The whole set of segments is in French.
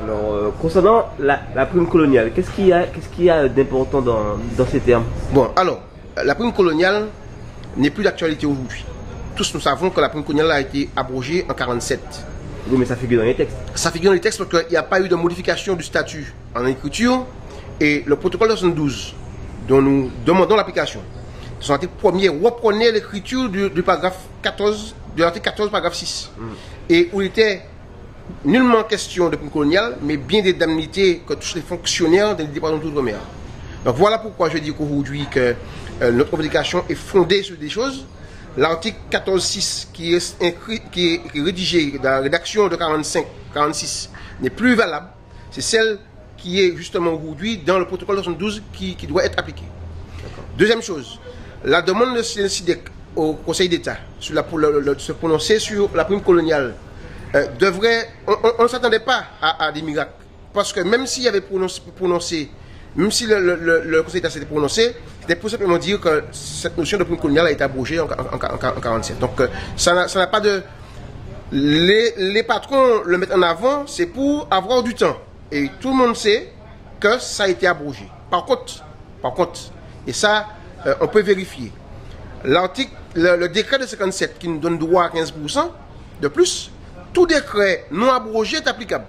Alors, concernant la prime coloniale, qu'est-ce qu'il y a d'important dans ces termes? Bon, alors, la prime coloniale n'est plus d'actualité aujourd'hui. Tous nous savons que la prime coloniale a été abrogée en 1947. Oui, mais ça figure dans les textes. Ça figure dans les textes parce qu'il n'y a pas eu de modification du statut en écriture et le protocole 72 dont nous demandons l'application. Son article 1er reprenait l'écriture du paragraphe 14, de l'article 14, paragraphe 6. Et où il était nullement question de prime coloniale, mais bien des indemnités que touchent les fonctionnaires des départements d'outre-mer. Donc voilà pourquoi je dis qu'aujourd'hui que notre revendication est fondée sur des choses. L'article 14.6 qui est rédigé dans la rédaction de 45-46 n'est plus valable. C'est celle qui est justement aujourd'hui dans le protocole 72 qui doit être appliquée. Deuxième chose, la demande de SIDEC au Conseil d'État se prononcer sur la prime coloniale on ne s'attendait pas à des miracles. Parce que même s'il y avait prononcé, même si le Conseil d'État s'était prononcé, c'était pour simplement dire que cette notion de prime coloniale a été abrogée en 1947. Donc ça n'a pas de... Les patrons le mettent en avant, c'est pour avoir du temps. Et tout le monde sait que ça a été abrogé. Par contre, et ça, on peut vérifier. Le décret de 57 qui nous donne droit à 15% de plus, tout décret non abrogé est applicable.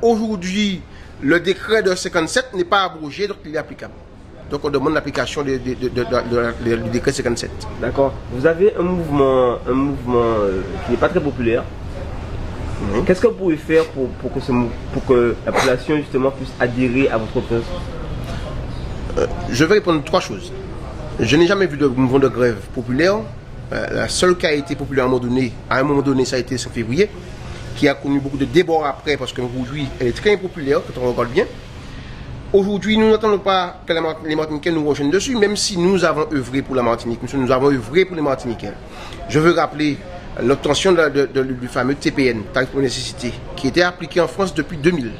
Aujourd'hui, le décret de 57 n'est pas abrogé, donc il est applicable. Donc on demande l'application du décret 57. D'accord. Vous avez un mouvement qui n'est pas très populaire. Qu'est-ce que vous pouvez faire pour que la population justement puisse adhérer à votre opposition? Je vais répondre trois choses. Je n'ai jamais vu de mouvement de grève populaire. La seule qui a été populaire à un moment donné, ça a été 5 février, qui a connu beaucoup de débats après, parce qu'aujourd'hui, elle est très impopulaire, quand on regarde bien. Aujourd'hui, nous n'attendons pas que les Martiniquais nous rejoignent dessus, même si nous avons œuvré pour la Martinique, nous avons œuvré pour les Martiniquais. Je veux rappeler l'obtention du fameux TPN, tarif pour nécessité, qui était appliqué en France depuis 2000.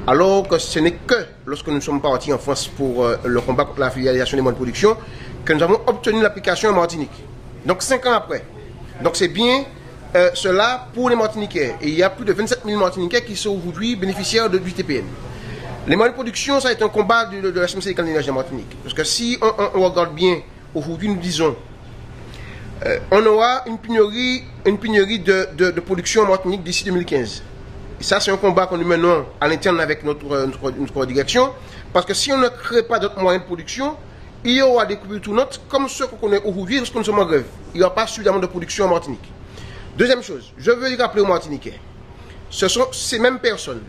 Alors que ce n'est que lorsque nous sommes partis en France pour le combat contre la filialisation des moyens de production que nous avons obtenu l'application en Martinique. Donc 5 ans après. Donc c'est bien cela pour les Martiniquais. Et il y a plus de 27 000 Martiniquais qui sont aujourd'hui bénéficiaires du TPN. Les moyens de production, ça a été un combat de la SMC d'énergie de Martinique. Parce que si on regarde bien, aujourd'hui nous disons, on aura une pénurie de production en Martinique d'ici 2015. Et ça c'est un combat que nous menons à l'interne avec notre direction. Parce que si on ne crée pas d'autres moyens de production, il y aura des coupures tournantes comme ceux qu'on connaît aujourd'hui lorsque nous sommes en grève. Il n'y aura pas suffisamment de production en Martinique. Deuxième chose, je veux y rappeler aux Martiniquais, ce sont ces mêmes personnes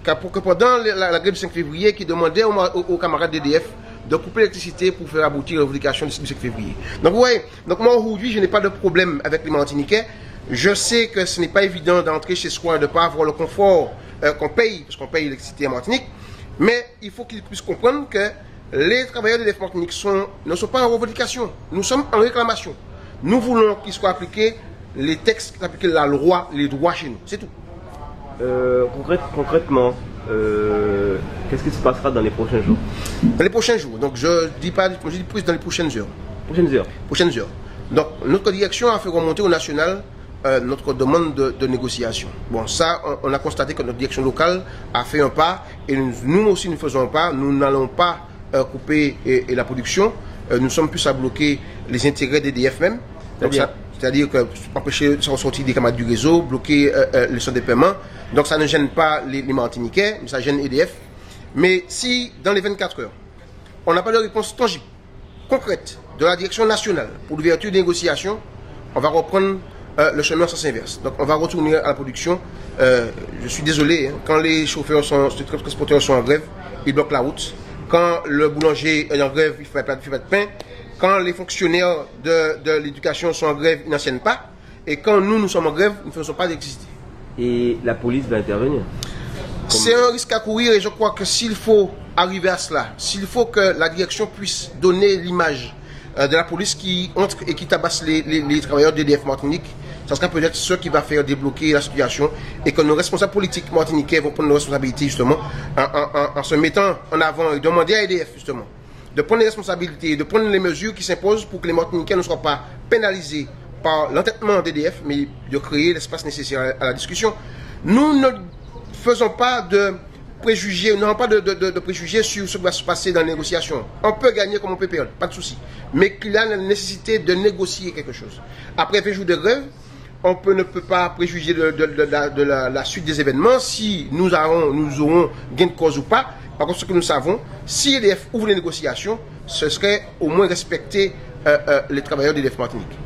que pendant la grève du 5 février qui demandaient aux camarades d'EDF de couper l'électricité pour faire aboutir la revendication du 5 février. Donc vous voyez, moi aujourd'hui je n'ai pas de problème avec les Martiniquais. Je sais que ce n'est pas évident d'entrer chez soi et de ne pas avoir le confort qu'on paye, parce qu'on paye l'électricité en Martinique, mais il faut qu'ils puissent comprendre que les travailleurs de l'EDF Martinique ne sont pas en revendication. Nous sommes en réclamation. Nous voulons qu'ils soient appliqués les textes, appliquer la loi, les droits chez nous. C'est tout. Concrètement, qu'est-ce qui se passera dans les prochains jours? Dans les prochains jours. Donc je dis plus dans les prochaines heures. Prochaines heures. Donc notre direction a fait remonter au national notre demande de négociation. Bon, ça, on a constaté que notre direction locale a fait un pas et nous aussi nous faisons un pas. Nous n'allons pas couper la production, nous sommes plus à bloquer les intérêts d'EDF même. C'est-à-dire que empêcher de sortir des camarades du réseau, bloquer le centre de paiement. Donc ça ne gêne pas les Martiniquais, mais ça gêne EDF. Mais si dans les 24 heures, on n'a pas de réponse tangible, concrète, de la direction nationale pour l'ouverture des négociations, on va reprendre le chemin en sens inverse. Donc on va retourner à la production. Je suis désolé, hein, quand les chauffeurs les transporteurs sont en grève, ils bloquent la route. Quand le boulanger est en grève, il ne fait pas de pain. Quand les fonctionnaires de l'éducation sont en grève, ils n'enseignent pas. Et quand nous sommes en grève, nous ne faisons pas d'électricité. Et la police va intervenir? C'est un risque à courir et je crois que s'il faut arriver à cela, s'il faut que la direction puisse donner l'image de la police qui entre et qui tabasse les travailleurs d'EDF Martinique, ça sera peut-être ce qui va faire débloquer la situation et que nos responsables politiques martiniquais vont prendre nos responsabilités justement en se mettant en avant et demander à EDF justement de prendre les responsabilités, de prendre les mesures qui s'imposent pour que les Martiniquais ne soient pas pénalisés par l'entêtement d'EDF, mais de créer l'espace nécessaire à la discussion. Nous ne faisons pas de préjugés, nous n'avons pas de préjugés sur ce qui va se passer dans la négociation. On peut gagner comme on peut perdre, pas de souci. Mais qu'il y a la nécessité de négocier quelque chose. Après 20 jours de grève, ne peut pas préjuger de la suite des événements si nous aurons gain de cause ou pas. Par contre, ce que nous savons, si EDF ouvre les négociations, ce serait au moins respecter les travailleurs d'EDF Martinique.